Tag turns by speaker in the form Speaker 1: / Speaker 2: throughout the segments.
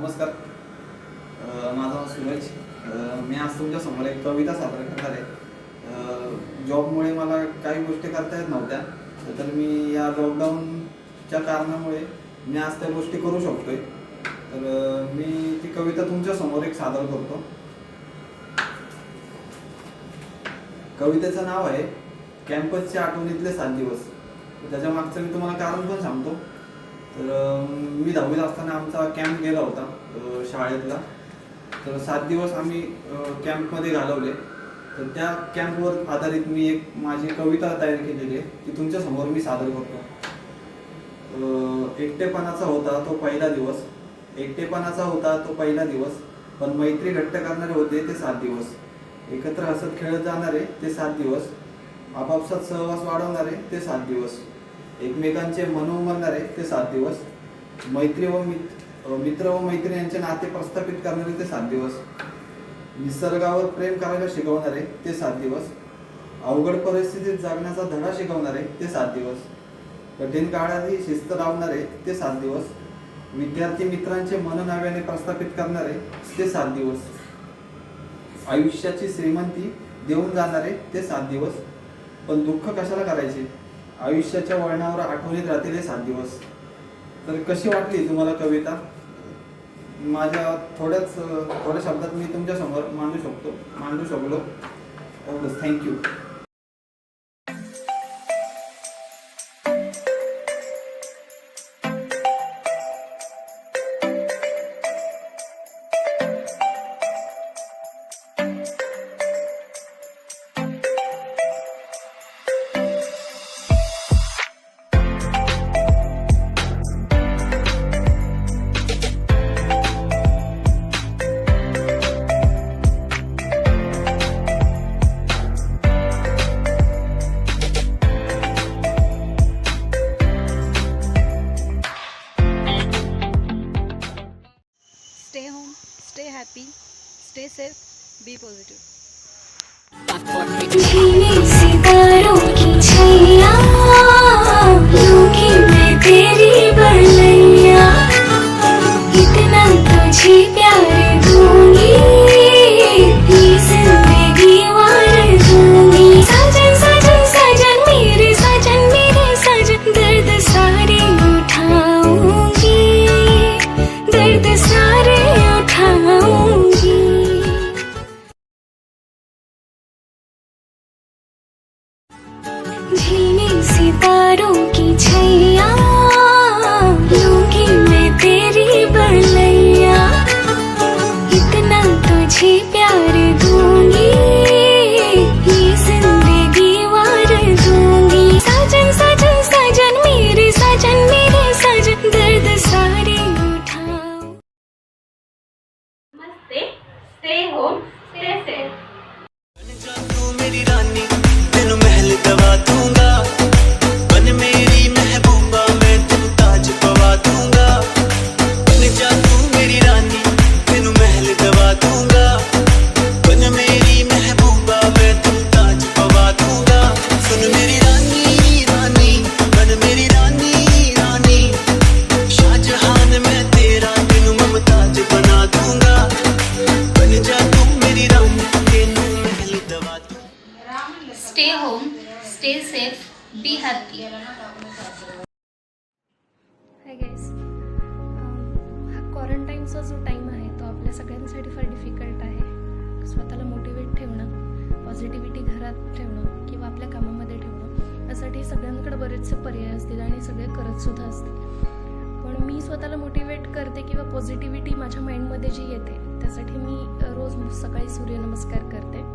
Speaker 1: नमस्कार. माझं नाव सूरज. मी आज तुमच्या समोर एक कविता सादर करणार आहे. जॉबमुळे मला काही गोष्टी करता येत नव्हत्या, तर मी या लॉकडाऊनच्या कारणामुळे मी आज त्या गोष्टी करू शकतोय. तर मी ती कविता तुमच्या समोर एक सादर करतो. कवितेचं नाव आहे कॅम्पसचे आठवणीतले 7 दिवस. त्याच्या मागचं मी तुम्हाला कारण पण सांगतो. तर मी 10वीत असताना आमचा कॅम्प गेला होता शाळेतला. तर 7 दिवस आम्ही कॅम्पमध्ये घालवले. तर त्या कॅम्पवर आधारित मी एक माझी कविता तयार केलेली आहे, ती तुमच्या समोर मी सादर करतो. एकटेपणाचा होता तो पहिला दिवस, एकटेपणाचा होता तो पहिला दिवस, पण मैत्री घट्ट करणारे होते ते 7 दिवस. एकत्र हसत खेळत जाणारे ते 7 दिवस, आपापसात सहवास वाढवणारे ते 7 दिवस, एकमेकांचे मन उमलणारे ते 7 दिवस, मित्र व मैत्रिणी यांचे नाते प्रस्थापित करणारे ते 7 दिवस, निसर्गावर प्रेम करायला शिकवणारे ते 7 दिवस, अवघड परिस्थितीत जगण्याचा धडा शिकवणारे ते 7 दिवस, कठीण काळातही शिस्त लावणारे ते 7 दिवस, विद्यार्थी मित्रांचे मन नव्याने प्रस्थापित करणारे ते 7 दिवस, आयुष्याची श्रीमंती देऊन जाणारे ते 7 दिवस. पण दुःख कशाला करायचे, आयुष्याच्या वळणावर आठवणीत राहतील हे 7 दिवस. तर कशी वाटली तुम्हाला कविता? माझ्या थोड्या शब्दात मी तुमच्या समोर मांडू शकलो. एवढंच. Thank you.
Speaker 2: Stay home, stay happy, stay safe, be positive.
Speaker 3: झीली सितारों की छैया लूंगी मैं तेरी बलैया, इतना तुझे प्यार दूंगी ये जिंदगी वार दूंगी. सजन सजन सजन मेरे सजन, दर्द सारे उठाऊंगी, दर्द सारे उठाऊंगी. झीली सितारों की छैया लूंगी मैं तेरी बलैया, इतना तुझे प्यार दूंगी ये जिंदगी वार दूंगी. सजन सजन सजन मेरे सजन, दर्द सारे उठाऊं.
Speaker 4: नमस्ते. Stay home, stay safe.
Speaker 5: तू मेरी रानी तेनू महल दवा दूंगा, बन मेरी महबूबा मैं तू ताज पवा दूंगा. बन जा तू मेरी रानी तेनू महल दवा दूंगा, बन मेरी महबूबा मैं तू ताज पवा दूंगा. सुन मेरी रानी रानी, बन मेरी रानी रानी, शाहजहान मैं तेरा तेनू मुमताज बना दूंगा. बन जा तू मेरी रानी तेनू महल दवा दूंगा.
Speaker 4: Stay home, stay safe, be happy.
Speaker 2: Hi guys. हा क्वारंटाईनचा जो टाईम आहे तो आपल्या सगळ्यांसाठी फार डिफिकल्ट आहे. स्वतःला मोटिवेट ठेवणं, पॉझिटिव्हिटी घरात ठेवणं किंवा आपल्या कामामध्ये ठेवणं, यासाठी सगळ्यांकडे बरेचसे पर्याय असतील आणि सगळे करतसुद्धा असतील. पण मी स्वतःला मोटिवेट करते किंवा पॉझिटिव्हिटी माझ्या माइंडमध्ये जी येते त्यासाठी मी रोज सकाळी सूर्यनमस्कार करते.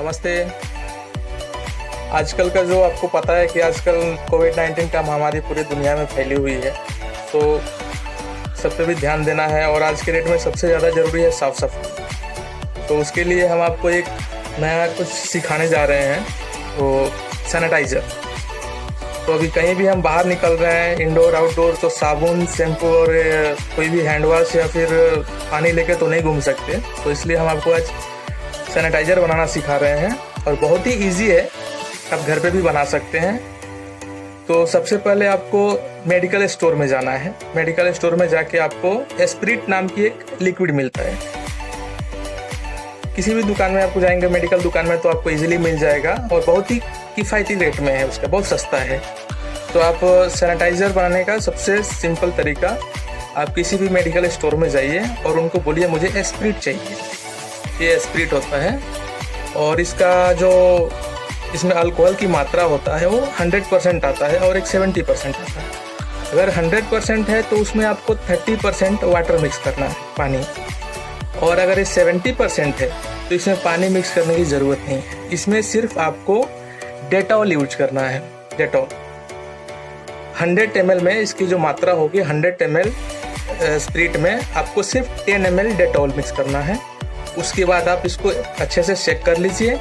Speaker 6: नमस्ते। आजकल का जो आपको पता है कि आजकल कोविड-19 का महामारी पूरी दुनिया में फैली हुई है, तो सब पे भी ध्यान देना है और आज के डेट में सबसे ज़्यादा ज़रूरी है साफ़ सफाई। तो उसके लिए हम आपको एक नया कुछ सिखाने जा रहे हैं, वो सैनिटाइज़र। तो अभी कहीं भी हम बाहर निकल रहे हैं, इंडोर आउटडोर, तो साबुन, शैम्पू और कोई भी हैंड वॉश या फिर पानी लेके तो नहीं घूम सकते। तो इसलिए हम आपको आज सैनिटाइज़र बनाना सिखा रहे हैं और बहुत ही ईजी है, आप घर पे भी बना सकते हैं। तो सबसे पहले आपको मेडिकल स्टोर में जाना है। मेडिकल स्टोर में जाके आपको एस्प्रिट नाम की एक लिक्विड मिलता है। किसी भी दुकान में आपको जाएंगे, मेडिकल दुकान में, तो आपको इजीली मिल जाएगा और बहुत ही किफ़ायती रेट में है, उसका बहुत सस्ता है। तो आप सैनिटाइज़र बनाने का सबसे सिंपल तरीका, आप किसी भी मेडिकल स्टोर में जाइए और उनको बोलिए मुझे एस्प्रिट चाहिए। ये एस्प्रिट होता है और इसका जो इसमें अल्कोहल की मात्रा होता है वो 100% आता है और एक 70% आता है। अगर 100% है तो उसमें आपको 30% वाटर मिक्स करना है, पानी। और अगर ये 70% है तो इसमें पानी मिक्स करने की ज़रूरत नहीं है। इसमें सिर्फ आपको डेटॉल यूज करना है। डेटॉल 100 ml में इसकी जो मात्रा होगी, 100 ml स्प्रिट में आपको सिर्फ 10 ml डेटॉल मिक्स करना है। उसके बाद आप इसको अच्छे से चेक कर लीजिए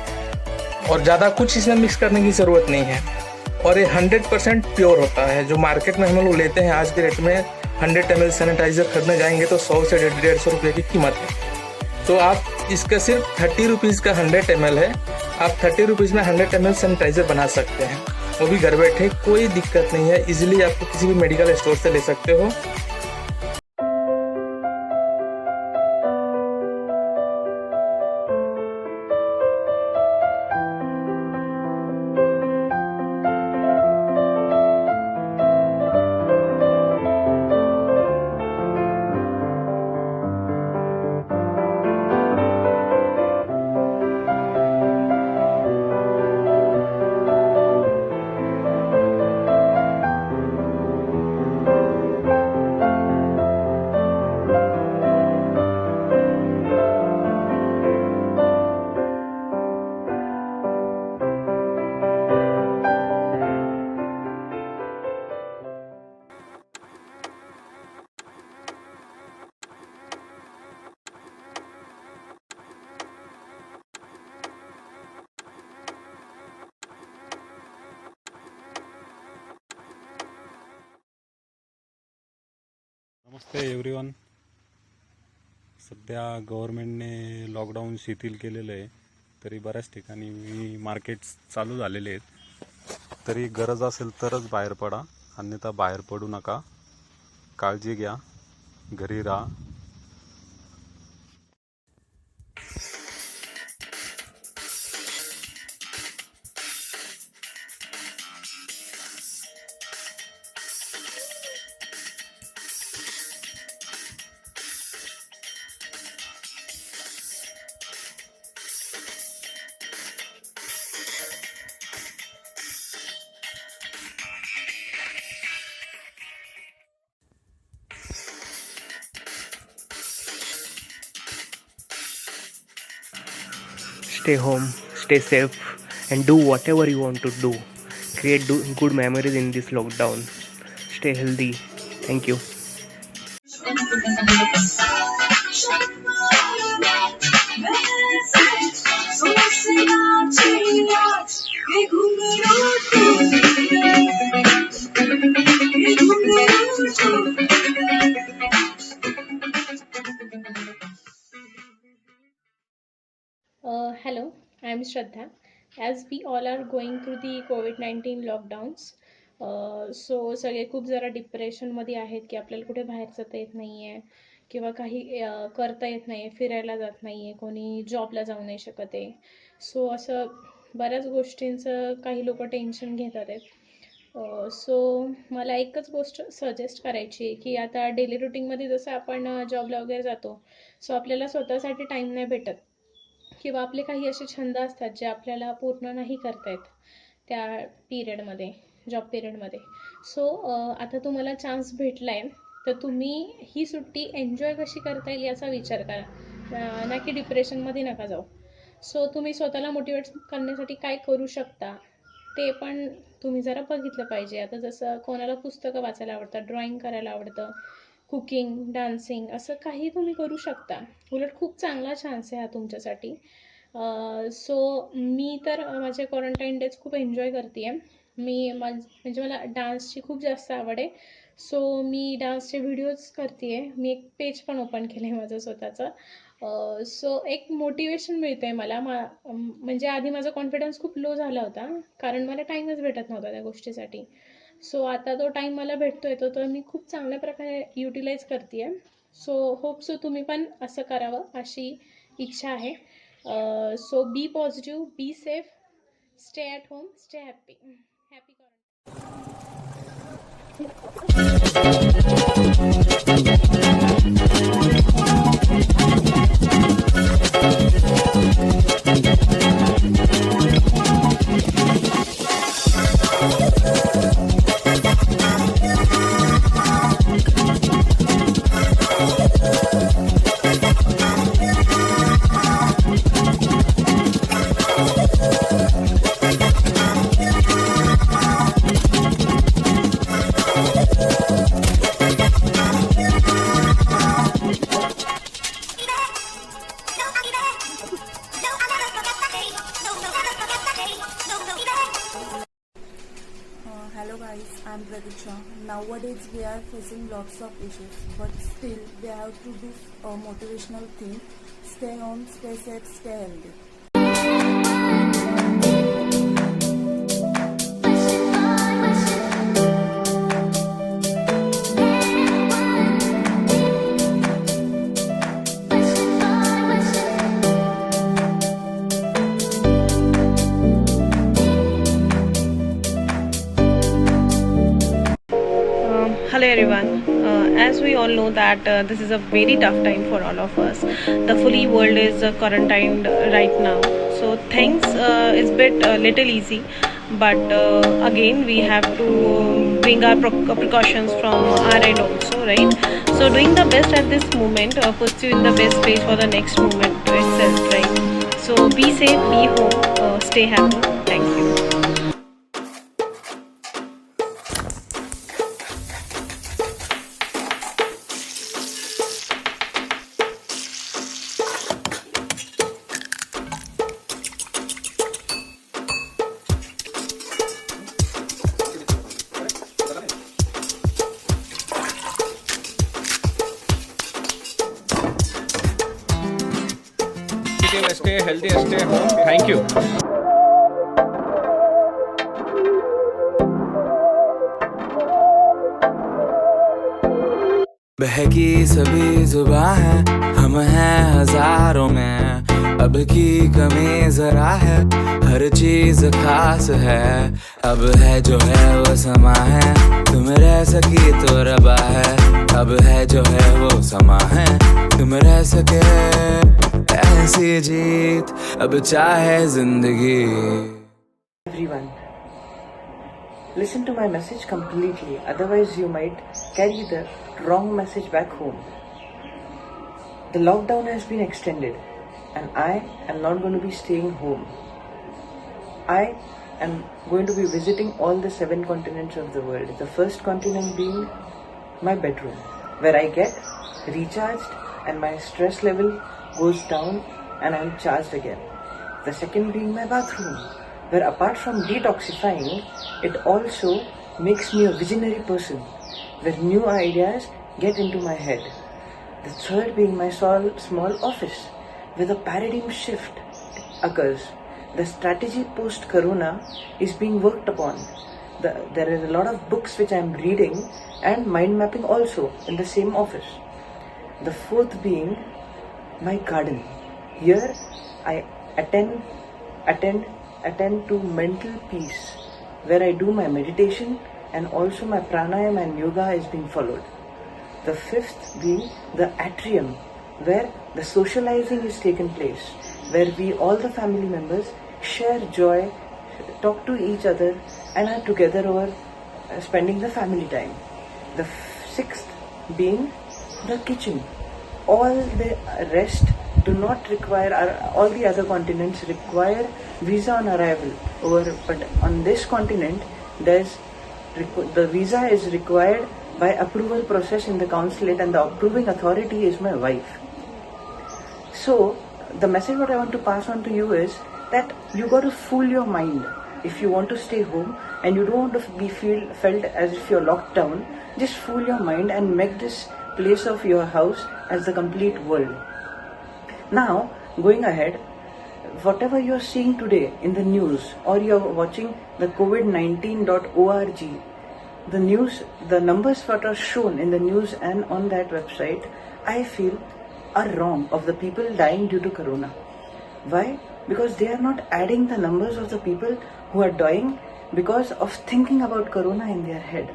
Speaker 6: और ज़्यादा कुछ इसमें मिक्स करने की ज़रूरत नहीं है। और ये 100% प्योर होता है। जो मार्केट में हम लोग लेते हैं आज के रेट में 100 ml सैनिटाइज़र खरीदने जाएंगे तो 100 से 150 रुपये की कीमत है। तो आप इसका सिर्फ 30 रुपीज़ का 100 ml है, आप 30 रुपीज़ में 100 ml सैनिटाइज़र बना सकते हैं। वो भी घर बैठे, कोई दिक्कत नहीं है। इजीली आपको किसी भी मेडिकल स्टोर से ले सकते हो।
Speaker 7: नमस्ते एव्हरीवन. सध्या गव्हर्मेंटने लॉकडाऊन शिथिल केलेलं आहे, तरी बऱ्याच ठिकाणी मार्केट्स चालू झालेले आहेत. तरी गरज असेल तरच बाहेर पडा, अन्यथा बाहेर पडू नका. काळजी घ्या, घरी राहा.
Speaker 8: Stay home, stay safe, and do whatever you want to do. Create good memories in this lockdown. Stay healthy. Thank you.
Speaker 2: Hello, I am Shraddha. As we all are going through the COVID-19 lockdowns, सो सगळे खूप जरा डिप्रेशनमध्ये आहेत की आपल्याला कुठे बाहेर जाता येत नाही आहे किंवा काही करता येत नाही आहे, फिरायला जात नाही आहे, कोणी जॉबला जाऊ नाही शकत आहे. सो असं बऱ्याच गोष्टींचं काही लोक टेन्शन घेतात आहेत. सो मला एकच गोष्ट सजेस्ट करायची आहे की आता डेली रुटीनमध्ये जसं आपण जॉबला वगैरे जातो, सो आपल्याला स्वतःसाठी टाईम नाही भेटत किंवा आपले काही असे छंद असतात जे आपल्याला पूर्ण नाही करता येत त्या पिरियडमध्ये, जॉब पिरियडमध्ये. सो आता तुम्हाला चान्स भेटला आहे, तर तुम्ही ही सुट्टी एन्जॉय कशी करता येईल याचा विचार करा, ना की डिप्रेशनमध्ये नका जाऊ. सो तुम्ही स्वतःला मोटिवेट करण्यासाठी काय करू शकता ते पण तुम्ही जरा बघितलं पाहिजे. आता जसं कोणाला पुस्तकं वाचायला आवडतात, ड्रॉइंग करायला आवडतं, कुकिंग, डान्सिंग असं काही तुम्ही करू शकता. उलट खूप चांगला चान्स आहे हा तुमच्यासाठी. सो मी तर माझे क्वारंटाईन डेज खूप एन्जॉय करते आहे. म्हणजे मला डान्सची खूप जास्त आवड आहे. सो मी डान्सचे व्हिडिओज करते आहे. मी एक पेज पण ओपन केलं आहे माझं स्वतःचं. सो एक मोटिवेशन मिळतं आहे मला. म्हणजे आधी माझा कॉन्फिडन्स खूप लो झाला होता, कारण मला टाईमच भेटत नव्हता त्या गोष्टीसाठी. सो आता तो टाईम मला भेटतो आहे, तर मी खूप चांगल्या प्रकारे युटिलाइज करते आहे. सो होप सो तुम्ही पण असं करावं अशी इच्छा आहे. So be positive, be safe, stay at home, stay happy. Happy quarantine.
Speaker 9: Hello guys, I'm Pratiksha. Nowadays we are facing lots of issues, but still we have to do a motivational thing. Stay home, stay safe, stay healthy.
Speaker 10: Hello everyone. As we all know that this is a very tough time for all of us. The fully world is quarantined right now, so things is bit little easy, but again we have to bring our precautions from our end also, right? So doing the best at this moment puts you in the best space for the next moment itself, right? So be safe, be home, stay happy. Thank you.
Speaker 6: Stay healthy, stay home. Thank you.
Speaker 5: बहकी सभी जुबां है, हम हैं हजारों में, अब की कमी जरा है, हर चीज खास है, अब है जो है वो समा है, तुम रह सकी तो रबा है, अब है जो है वो समा है, तुम रह सके ऐसी जीत, अब चाहे जिंदगी.
Speaker 10: Everyone, listen to my message completely, otherwise you might carry the wrong message back home. The lockdown has been extended and I am not going to be staying home. I am going to be visiting all the 7 continents of the world. The first continent being my bedroom, where I get recharged and my stress level goes down and I am charged again. The second being my bathroom, where apart from detoxifying, it also makes me a visionary person, where new ideas get into my head. The third being my small office, where the paradigm shift occurs. The strategy post-corona is being worked upon. There are a lot of books which I am reading and mind mapping also in the same office. The fourth being my garden. Here I attend to mental peace, where I do my meditation and also my pranayama and yoga is being followed. The fifth being the atrium, where the socializing is taken place, where we all the family members share joy, talk to each other and are together over spending the family time. The sixth being the kitchen. All the rest do not require, all the other continents require visa on arrival. But on this continent, the visa is required by approval process in the consulate, and the approving authority is my wife. So the message what I want to pass on to you is that you got to fool your mind. If you want to stay home and you don't want to be felt as if you're locked down, just fool your mind and make this place of your house as the complete world. Now, going ahead, whatever you're seeing today in the news, or you're watching the COVID19.org, the news, the numbers that are shown in the news and on that website, I feel are wrong, of the people dying due to corona. Why? Because they are not adding the numbers of the people who are dying because of thinking about corona in their head.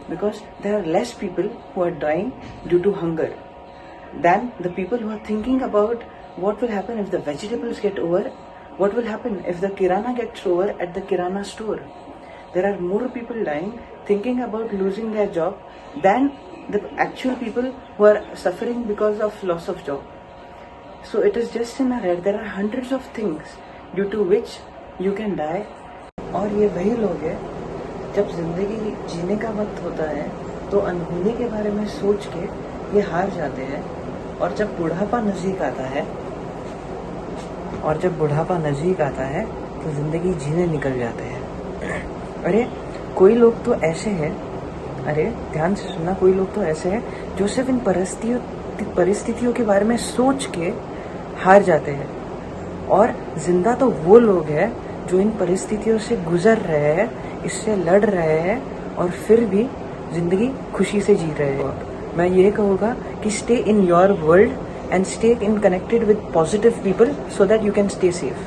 Speaker 10: Because there are less people who are dying due to hunger than the people who are thinking about what will happen if the vegetables get over, what will happen if the kirana gets over at the kirana store. There are more people dying thinking about losing their job than the actual people who are suffering because of loss of job. So it is just in our head. There are hundreds of things due to which you can die. और ये वही लोग हैं जब जिंदगी जीने का वक्त होता है तो अनहोनी के बारे में सोच के ये हार जाते हैं, और जब बुढ़ापा नज़दीक आता है तो जिंदगी जीने निकल जाते हैं। अरे कोई लोग तो ऐसे हैं, अरे ध्यान से सुनना, कोई लोग तो ऐसे हैं जो सिर्फ इन परिस्थितियों के बारे में सोच के हार जाते हैं, और जिंदा तो वो लोग हैं जो इन परिस्थितियों से गुजर रहे हैं, इससे लड़ रहे हैं, और फिर भी जिंदगी खुशी से जी रहे हैं। मैं ये कहूँगा कि stay in your world and stay in connected with positive people so that you can stay safe.